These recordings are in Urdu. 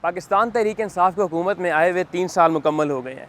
پاکستان تحریک انصاف کی حکومت میں آئے ہوئے 3 سال مکمل ہو گئے ہیں۔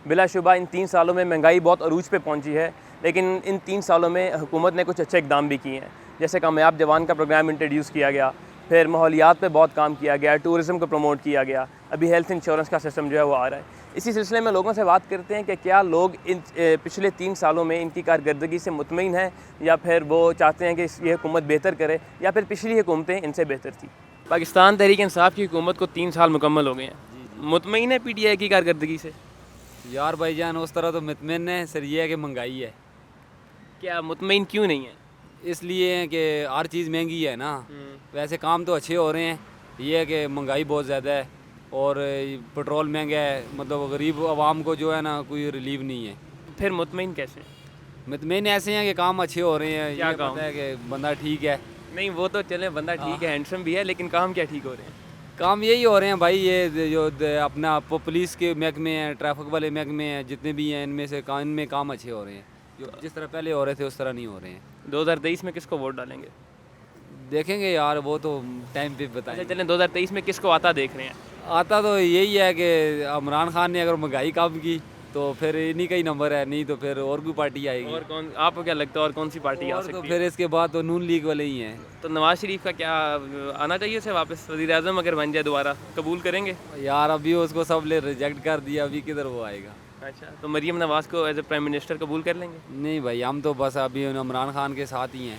بلا شبہ ان 3 سالوں میں مہنگائی بہت عروج پہ پہنچی ہے، لیکن ان 3 سالوں میں حکومت نے کچھ اچھے اقدام بھی کیے ہیں، جیسے کامیاب جوان کا پروگرام انٹروڈیوس کیا گیا، پھر ماحولیات پہ بہت کام کیا گیا، ٹورزم کو پروموٹ کیا گیا، ابھی ہیلتھ انشورنس کا سسٹم جو ہے وہ آ رہا ہے۔ اسی سلسلے میں لوگوں سے بات کرتے ہیں کہ کیا لوگ ان پچھلے 3 سالوں میں ان کی کارکردگی سے مطمئن ہیں، یا پھر وہ چاہتے ہیں کہ یہ حکومت بہتر کرے، یا پھر پچھلی حکومتیں ان سے بہتر تھیں۔ پاکستان تحریک انصاف کی حکومت کو 3 سال مکمل ہو گئے ہیں، مطمئن ہے پی ٹی آئی کی کارکردگی سے؟ یار بھائی جان اس طرح تو مطمئن ہے، سر یہ ہے کہ مہنگائی ہے۔ کیا مطمئن کیوں نہیں ہے؟ اس لیے کہ ہر چیز مہنگی ہے نا، ویسے کام تو اچھے ہو رہے ہیں، یہ ہے کہ مہنگائی بہت زیادہ ہے اور پٹرول مہنگا ہے، مطلب غریب عوام کو جو ہے نا کوئی ریلیف نہیں ہے۔ پھر مطمئن کیسے؟ مطمئن ایسے ہیں کہ کام اچھے ہو رہے ہیں، کیا یہ کام؟ پتہ ہے کہ بندہ ٹھیک ہے۔ نہیں وہ تو چلے بندہ ٹھیک ہے، ہینڈسم بھی ہے، لیکن کام کیا ٹھیک ہو رہے ہیں؟ کام یہی ہو رہے ہیں بھائی، یہ جو اپنا پولیس کے محکمے ہیں، ٹریفک والے محکمے ہیں، جتنے بھی ہیں ان میں سے ان میں کام اچھے ہو رہے ہیں، جو جس طرح پہلے ہو رہے تھے اس طرح نہیں ہو رہے ہیں۔ 2023 میں کس کو ووٹ ڈالیں گے؟ دیکھیں گے یار، وہ تو ٹائم پہ بتائیں اچھا گے۔ چلیں 2023 میں کس کو آتا دیکھ رہے ہیں؟ آتا تو یہی ہے کہ عمران خان نے اگر مہنگائی کم کی تو پھر انہی کا ہی نمبر ہے، نہیں تو پھر اور کوئی پارٹی آئے گی۔ اور کون آپ کو کیا لگتا ہے اور کون سی پارٹی آ اور تو سکتی پھر ہے؟ اس کے بعد تو نون لیگ والے ہی ہیں۔ تو نواز شریف کا کیا آنا چاہیے اسے واپس وزیر اعظم اگر بن جائے دوبارہ؟ قبول کریں گے؟ یار ابھی اس کو سب نے ریجیکٹ کر دیا، ابھی کدھر وہ آئے گا۔ اچھا تو مریم نواز کو ایز اے پرائم منسٹر قبول کر لیں گے؟ نہیں بھائی، ہم تو بس ابھی عمران خان کے ساتھ ہی ہیں،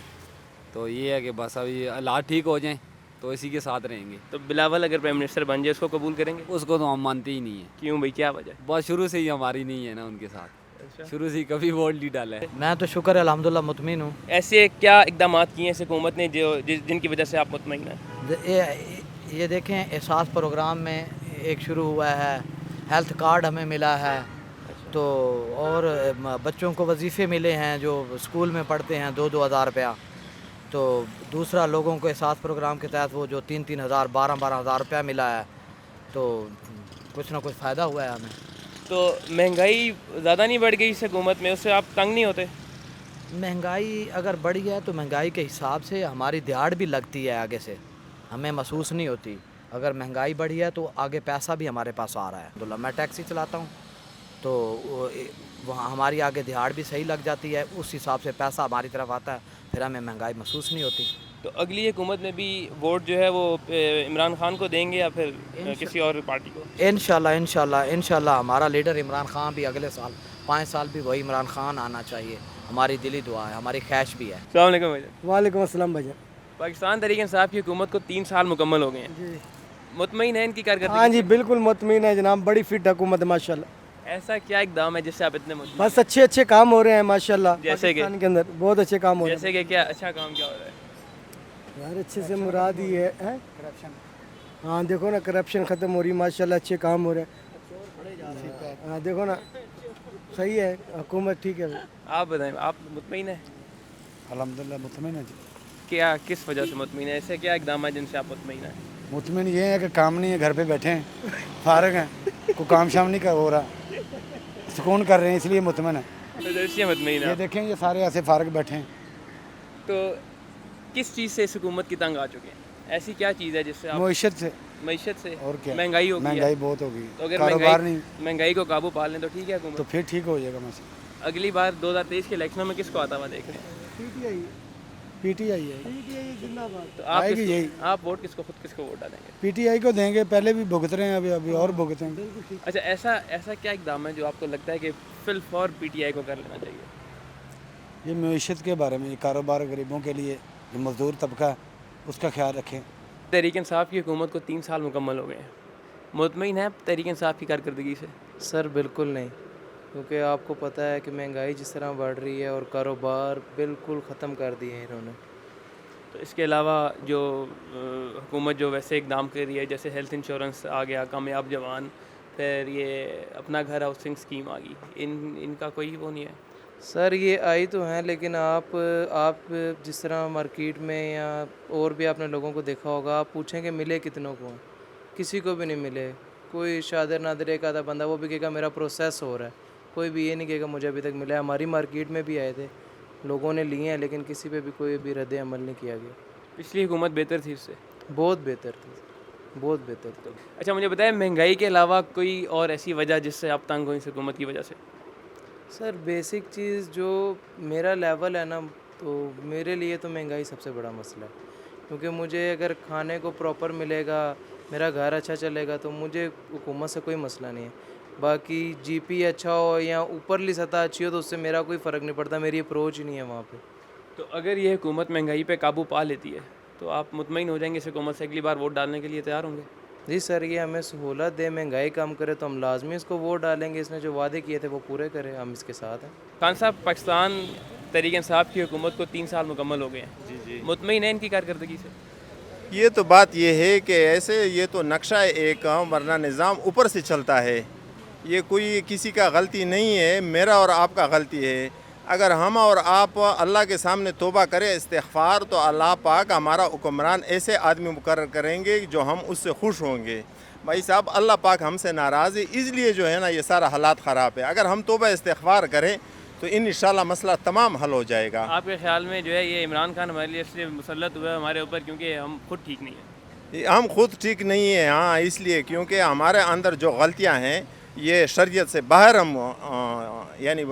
تو یہ ہے کہ بس ابھی حالات ٹھیک ہو جائیں تو اسی کے ساتھ رہیں گے۔ تو بلاول اگر پرائم منسٹر بن جائے اس کو قبول کریں گے؟ اس کو تو ہم مانتے ہی نہیں ہیں، کیوں بھائی، کیا وجہ؟ بس شروع سے ہی ہماری نہیں ہے نا ان کے ساتھ، شروع سے ہی کبھی ووٹ نہیں ڈالا ہے۔ میں تو شکر ہے الحمدللہ مطمئن ہوں۔ ایسے کیا اقدامات کیے ہیں اس حکومت نے جن کی وجہ سے آپ مطمئن ہیں؟ یہ دیکھیں، احساس پروگرام میں ایک شروع ہوا ہے، ہیلتھ کارڈ ہمیں ملا ہے، تو اور بچوں کو وظیفے ملے ہیں جو اسکول میں پڑھتے ہیں 2,000 روپیہ، تو دوسرا لوگوں کو احساس پروگرام کے تحت وہ جو 3,000 12,000 روپیہ ملا ہے، تو کچھ نہ کچھ فائدہ ہوا ہے ہمیں۔ تو مہنگائی زیادہ نہیں بڑھ گئی اس حکومت میں؟ اس سے آپ تنگ نہیں ہوتے؟ مہنگائی اگر بڑھی ہے تو مہنگائی کے حساب سے ہماری دیہڑ بھی لگتی ہے، آگے سے ہمیں محسوس نہیں ہوتی۔ اگر مہنگائی بڑھی ہے تو آگے پیسہ بھی ہمارے پاس آ رہا ہے۔ الحمدللہ میں ٹیکسی چلاتا ہوں، تو وہاں ہماری آگے دیہڑ بھی صحیح لگ جاتی ہے، اس حساب سے پیسہ ہماری طرف آتا ہے، پھر ہمیں مہنگائی محسوس نہیں ہوتی۔ تو اگلی حکومت میں بھی ووٹ جو ہے وہ عمران خان کو دیں گے یا پھر کسی اور پارٹی کو؟ انشاءاللہ ہمارا لیڈر عمران خان بھی اگلے سال 5 سال بھی وہی عمران خان آنا چاہیے، ہماری دلی دعا ہے، ہماری خواہش بھی ہے۔ السلام علیکم بھائی جان۔ وعلیکم السلام بھائی جان۔ پاکستان تحریک انصاف کی حکومت کو 3 سال مکمل ہو گئے ہیں، جی مطمئن ہے ان کی کارکردگی؟ ہاں جی بالکل مطمئن ہے جناب، بڑی فٹ حکومت ہے ماشاءاللہ۔ ایسا کیا اقدام ہے جس سے آپ اتنے مطمئن؟ بس اچھے کام ہو رہے ہیں ماشاءاللہ، جیسے کہ؟ پاکستان کے اندر بہت اچھے کام ہو رہے جیسے کہ کیا اچھا کام کیا ہو رہا ہے؟ ہیں یار، اچھے سے مراد ہی ہے ہاں دیکھو نا، کرپشن ختم ہو رہی ہے ماشاءاللہ، اچھے کام ہو رہے ہیں۔ ہاں دیکھو نا، صحیح ہے حکومت، ٹھیک ہے۔ آپ بتائیں، آپ مطمئن ہیں؟ الحمدللہ مطمئن ہے جی۔ کیا کس وجہ سے مطمئن ہے؟ ایسے کیا اقدام ہے جن سے آپ مطمئن ہیں؟ مطمئن یہ ہے کہ کام نہیں ہے، گھر پہ بیٹھے ہیں، فارغ ہیں، کوئی کام شام نہیں ہو رہا، سکون کر رہے ہیں، اس لیے مطمئن ہے۔ تو اس لیے مطمئن یہ ہے۔ دیکھیں یہ سارے ایسے فارغ بیٹھے ہیں۔ تو کس چیز سے اس حکومت کی تنگ آ چکے ہیں؟ ایسی کیا چیز ہے جس سے آپ؟ معیشت سے۔ معیشت سے؟ اور کیا، مہنگائی ہو گئی ہے؟ مہنگائی بہت ہو گئی، تو اگر کاروبار نہیں، مہنگائی کو قابو پا لیں تو ٹھیک ہے تو حکومت؟ پھر ٹھیک ہو جائے گا مسئلہ۔ اگلی بار 2023 کے الیکشنوں میں کس کو آتا ہوا دیکھ رہے ہیں؟ پی ٹی آئی ہے، زندہ باد۔ تو آپ آئے گی یہی، آپ ووٹ کس کو، خود کس کو ووٹ ڈالیں گے؟ پی ٹی آئی کو دیں گے، پہلے بھی بھگت رہے ہیں، ابھی اور بھگتیں گے۔ اچھا ایسا کیا اقدام ہے جو آپ کو لگتا ہے کہ فی الفور پی ٹی آئی کو کر لینا چاہیے؟ یہ معیشت کے بارے میں، یہ کاروبار غریبوں کے لیے، جو مزدور طبقہ ہے اس کا خیال رکھیں۔ تحریک انصاف کی حکومت کو 3 سال مکمل ہو گئے ہیں، مطمئن ہے تحریک انصاف کی کارکردگی سے؟ سر بالکل نہیں، کیونکہ آپ کو پتہ ہے کہ مہنگائی جس طرح بڑھ رہی ہے اور کاروبار بالکل ختم کر دیے ہیں انہوں نے۔ تو اس کے علاوہ جو حکومت جو ویسے اقدام کر رہی ہے، جیسے ہیلتھ انشورنس آ گیا، کامیاب جوان، پھر یہ اپنا گھر ہاؤسنگ اسکیم آ گئی، ان کا کوئی وہ نہیں ہے؟ سر یہ آئی تو ہیں، لیکن آپ جس طرح مارکیٹ میں یا اور بھی آپ نے لوگوں کو دیکھا ہوگا، آپ پوچھیں کہ ملے کتنوں کو ہیں، کسی کو بھی نہیں ملے۔ کوئی شادر نادر ایک آدھا بندہ وہ بھی کہے گا میرا پروسیس ہو رہا ہے، کوئی بھی یہ نہیں کہے گا مجھے ابھی تک ملا ہے۔ ہماری مارکیٹ میں بھی آئے تھے، لوگوں نے لیے ہیں، لیکن کسی پہ بھی کوئی بھی رد عمل نہیں کیا گیا۔ پچھلی حکومت بہتر تھی اس سے؟ بہت بہتر تھی۔ بہت بہتر. تو اچھا مجھے بتائیں مہنگائی کے علاوہ کوئی اور ایسی وجہ جس سے آپ تنگ ہوئیں اس حکومت کی وجہ سے؟ سر بیسک چیز جو میرا لیول ہے نا, تو میرے لیے تو مہنگائی سب سے بڑا مسئلہ ہے, کیونکہ مجھے اگر کھانے کو پراپر ملے گا, میرا گھر اچھا چلے گا, تو مجھے حکومت سے کوئی مسئلہ نہیں ہے. باقی جی پی اچھا ہو یا اوپرلی سطح اچھی ہو تو اس سے میرا کوئی فرق نہیں پڑتا, میری اپروچ ہی نہیں ہے وہاں پہ. تو اگر یہ حکومت مہنگائی پہ قابو پا لیتی ہے تو آپ مطمئن ہو جائیں گے اس حکومت سے اگلی بار ووٹ ڈالنے کے لیے تیار ہوں گے؟ جی سر, یہ ہمیں سہولت دے, مہنگائی کم کرے تو ہم لازمی اس کو ووٹ ڈالیں گے. اس نے جو وعدے کیے تھے وہ پورے کرے, ہم اس کے ساتھ ہیں. خان صاحب پاکستان تحریک انصاف کی حکومت کو 3 سال مکمل ہو گئے ہیں, جی مطمئن ہیں ان کی کارکردگی سے؟ یہ تو بات یہ ہے کہ ایسے یہ تو نقشہ ایک ورنہ نظام اوپر سے چلتا ہے, یہ کوئی کسی کا غلطی نہیں ہے, میرا اور آپ کا غلطی ہے. اگر ہم اور آپ اللہ کے سامنے توبہ کریں, استغفار, تو اللہ پاک ہمارا حکمران ایسے آدمی مقرر کریں گے جو ہم اس سے خوش ہوں گے. بھائی صاحب اللہ پاک ہم سے ناراض ہے, اس لیے جو ہے نا یہ سارا حالات خراب ہے. اگر ہم توبہ استغفار کریں تو انشاءاللہ مسئلہ تمام حل ہو جائے گا. آپ کے خیال میں جو ہے یہ عمران خان ہمارے لیے اس لیے مسلط ہوا ہے ہمارے اوپر کیونکہ ہم خود ٹھیک نہیں ہیں؟ ہم خود ٹھیک نہیں ہیں, ہاں, اس لیے کیونکہ ہمارے اندر جو غلطیاں ہیں یہ شریعت سے باہر, ہم یعنی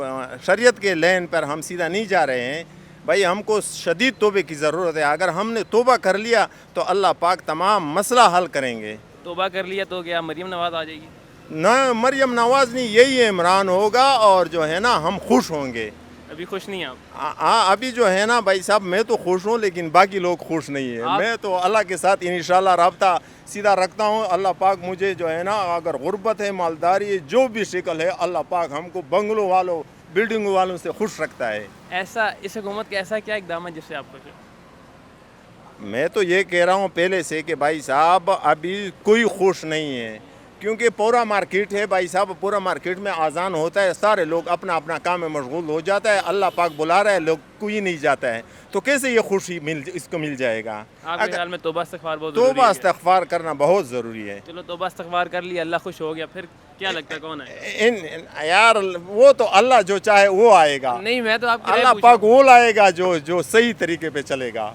شریعت کے لین پر ہم سیدھا نہیں جا رہے ہیں. بھائی ہم کو شدید توبے کی ضرورت ہے. اگر ہم نے توبہ کر لیا تو اللہ پاک تمام مسئلہ حل کریں گے. توبہ کر لیا تو کیا مریم نواز آ جائے گی؟ نہ مریم نواز نہیں, یہی عمران ہوگا, اور جو ہے نا ہم خوش ہوں گے. ابھی خوش نہیں ہیں آپ؟ ہاں ابھی جو ہے نا بھائی صاحب میں تو خوش ہوں, لیکن باقی لوگ خوش نہیں ہیں. میں تو اللہ کے ساتھ انشاءاللہ رابطہ سیدھا رکھتا ہوں. اللہ پاک مجھے جو ہے نا اگر غربت ہے, مالداری ہے, جو بھی شکل ہے, اللہ پاک ہم کو بنگلوں والوں, بلڈنگوں والوں سے خوش رکھتا ہے. ایسا اس حکومت کا ایسا کیا اقدام ہے جس سے آپ خوش ہیں؟ میں تو یہ کہہ رہا ہوں پہلے سے کہ بھائی صاحب ابھی کوئی خوش نہیں ہے, کیونکہ پورا مارکیٹ ہے بھائی صاحب, پورا مارکیٹ میں آزان ہوتا ہے, سارے لوگ اپنا اپنا کام میں مشغول ہو جاتا ہے, اللہ پاک بلا رہا ہے, لوگ کوئی نہیں جاتا ہے, تو کیسے یہ خوشی اس کو مل جائے گا؟ آپ کے خیال میں توبہ استغفار بہت ضروری ہے؟ توبہ استغفار کرنا بہت ضروری ہے. چلو توبہ استغفار کر لیا, اللہ خوش ہو گیا, پھر کیا لگتا ہے کون ہے؟ یار وہ تو اللہ جو چاہے وہ آئے گا. نہیں میں تو آپ کی اللہ پاک وہ لائے گا جو صحیح طریقے پہ چلے گا.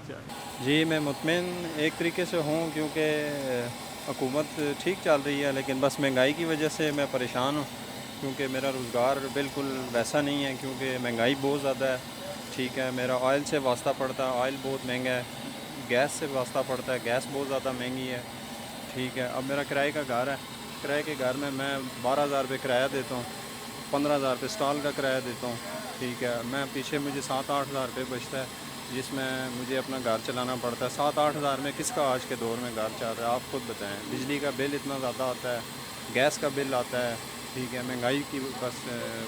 جی میں مطمئن ایک طریقے سے ہوں, کیونکہ حکومت ٹھیک چل رہی ہے, لیکن بس مہنگائی کی وجہ سے میں پریشان ہوں, کیونکہ میرا روزگار بالکل ویسا نہیں ہے, کیونکہ مہنگائی بہت زیادہ ہے. ٹھیک ہے, میرا آئل سے واسطہ پڑتا ہے, آئل بہت مہنگا ہے. گیس سے واسطہ پڑتا ہے, گیس بہت زیادہ مہنگی ہے. ٹھیک ہے, اب میرا کرائے کا گھر ہے, کرائے کے گھر میں 12,000 روپے کرایہ دیتا ہوں, 15,000 روپے اسٹال کا کرایہ دیتا ہوں. ٹھیک ہے, میں پیچھے مجھے 7-8 ہزار روپے بچتا ہے, جس میں مجھے اپنا گھر چلانا پڑتا ہے. 7-8 ہزار میں کس کا آج کے دور میں گھر چل رہا ہے, آپ خود بتائیں. بجلی کا بل اتنا زیادہ آتا ہے, گیس کا بل آتا ہے. ٹھیک ہے, مہنگائی کی بس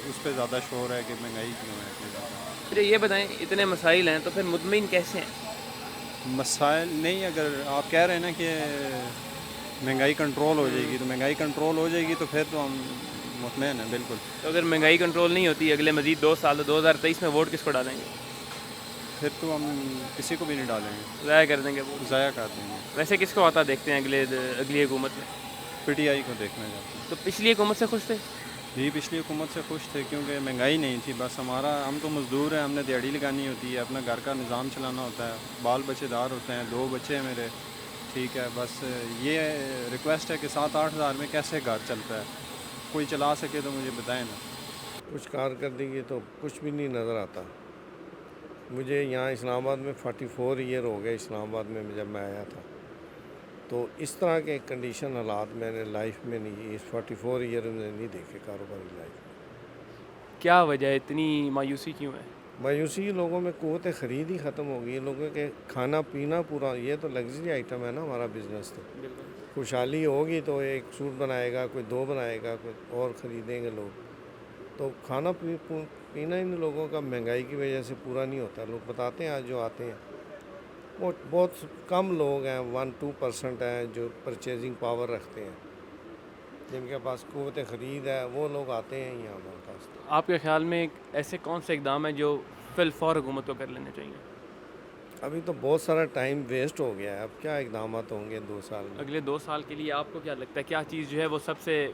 اس پہ زیادہ شور ہے کہ مہنگائی کیوں ہے اتنی زیادہ. مجھے یہ بتائیں اتنے مسائل ہیں تو پھر مطمئن کیسے ہیں؟ مسائل نہیں, اگر آپ کہہ رہے ہیں نا کہ مہنگائی کنٹرول ہو جائے گی, تو مہنگائی کنٹرول ہو جائے گی تو پھر تو ہم مطمئن ہیں بالکل. تو اگر مہنگائی کنٹرول نہیں ہوتی اگلے مزید 2 سال 2023 میں ووٹ کس کو ڈالیں گے؟ پھر تو ہم کسی کو بھی نہیں ڈالیں گے, ضائع کر دیں گے ووٹ. ضائع کر دیں گے. ویسے کس کو آتا دیکھتے ہیں اگلی حکومت میں؟ پی ٹی آئی کو دیکھنا چاہتے ہیں. تو پچھلی حکومت سے خوش تھے؟ جی پچھلی حکومت سے خوش تھے, کیونکہ مہنگائی نہیں تھی. بس ہم تو مزدور ہیں, ہم نے دیہڑی لگانی ہوتی ہے, اپنا گھر کا نظام چلانا ہوتا ہے, بال بچے دار ہوتے ہیں, 2 بچے ہیں میرے. ٹھیک ہے, بس یہ ریکویسٹ ہے کہ 7-8 ہزار میں کیسے گھر چلتا ہے, کوئی چلا سکے تو مجھے بتائیں نا. کچھ کارکردگی تو کچھ بھی نہیں نظر آتا. مجھے یہاں اسلام آباد میں 44 ایئر ہو گئے, اسلام آباد میں جب میں آیا تھا, تو اس طرح کے کنڈیشن حالات میں نے لائف میں نہیں, اس 44 ایئر میں نہیں دیکھے کاروباری لائف میں. کیا وجہ ہے, اتنی مایوسی کیوں ہے؟ مایوسی لوگوں میں قوت خرید ہی ختم ہو گئی ہے. لوگوں کے کھانا پینا پورا, یہ تو لگژری آئٹم ہے نا ہمارا بزنس. تو خوشحالی ہوگی تو ایک سوٹ بنائے گا, کوئی 2 بنائے گا, کوئی اور خریدیں گے لوگ. تو کھانا پینا ان لوگوں کا مہنگائی کی وجہ سے پورا نہیں ہوتا. لوگ بتاتے ہیں آج جو آتے ہیں, بہت کم لوگ ہیں, 1-2% ہیں جو پرچیزنگ پاور رکھتے ہیں, جن کے پاس قوت خرید ہے, وہ لوگ آتے ہیں یہاں ہمارے پاس. آپ کے خیال میں ایسے کون سے اقدام ہیں جو فی الفور حکومت کو کر لینے چاہیے؟ ابھی تو بہت سارا ٹائم ویسٹ ہو گیا ہے, اب کیا اقدامات ہوں گے 2 سال میں؟ اگلے 2 سال کے لیے آپ کو کیا لگتا ہے کیا چیز جو ہے وہ سب سے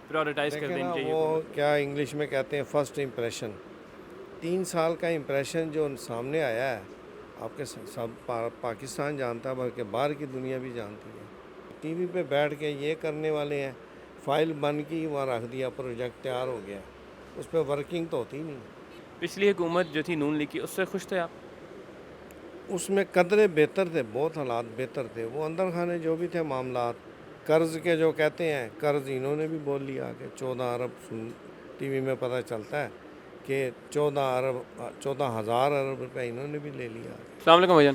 پریورٹائز کر دینی چاہیے؟ وہ کیا انگلش میں کہتے ہیں فرسٹ امپریشن. 3 سال کا امپریشن جو سامنے آیا ہے, آپ کے سب پاکستان جانتا ہے, بلکہ باہر کی دنیا بھی جانتی ہے. ٹی وی پہ بیٹھ کے یہ کرنے والے ہیں، فائل بن کی وہاں رکھ دیا، پروجیکٹ تیار ہو گیا، اس پہ ورکنگ تو ہوتی نہیں۔ پچھلی حکومت جو تھی نون لیگ کی، اس سے خوش تھے آپ؟ اس میں قدرے بہتر تھے، بہت حالات بہتر تھے، وہ اندر خانے جو بھی تھے معاملات، قرض کے جو کہتے ہیں، قرض انہوں نے بھی بول لیا کہ 14 ارب ٹی وی میں پتہ چلتا ہے کہ 14,000 ارب روپے انہوں نے بھی لے لیا۔ السلام علیکم بھائی جان۔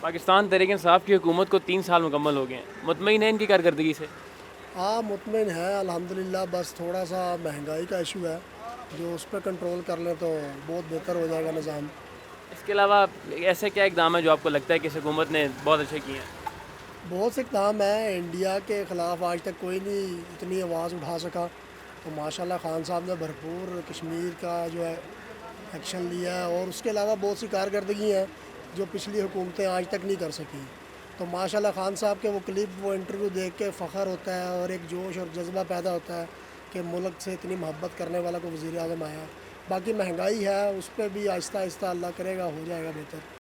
پاکستان تحریک انصاف کی حکومت کو 3 سال مکمل ہو گئے ہیں، مطمئن ہیں ان کی کارکردگی سے؟ ہاں مطمئن ہے الحمدللہ، بس تھوڑا سا مہنگائی کا ایشو ہے، جو اس پہ کنٹرول کر لیں تو بہت بہتر ہو جائے گا نظام۔ اس کے علاوہ ایسے کیا اقدام ہے جو آپ کو لگتا ہے کہ اس حکومت نے بہت اچھے کیے ہیں؟ بہت سے اقدام ہیں، انڈیا کے خلاف آج تک کوئی نہیں اتنی آواز اٹھا سکا، تو ماشاءاللہ خان صاحب نے بھرپور کشمیر کا جو ہے ایکشن لیا ہے، اور اس کے علاوہ بہت سی کارکردگی ہیں جو پچھلی حکومتیں آج تک نہیں کر سکیں، تو ماشاءاللہ خان صاحب کے وہ کلپ، وہ انٹرویو دیکھ کے فخر ہوتا ہے اور ایک جوش اور جذبہ پیدا ہوتا ہے کہ ملک سے اتنی محبت کرنے والا کو وزیر اعظم آیا۔ باقی مہنگائی ہے، اس پہ بھی آہستہ آہستہ اللہ کرے گا ہو جائے گا بہتر۔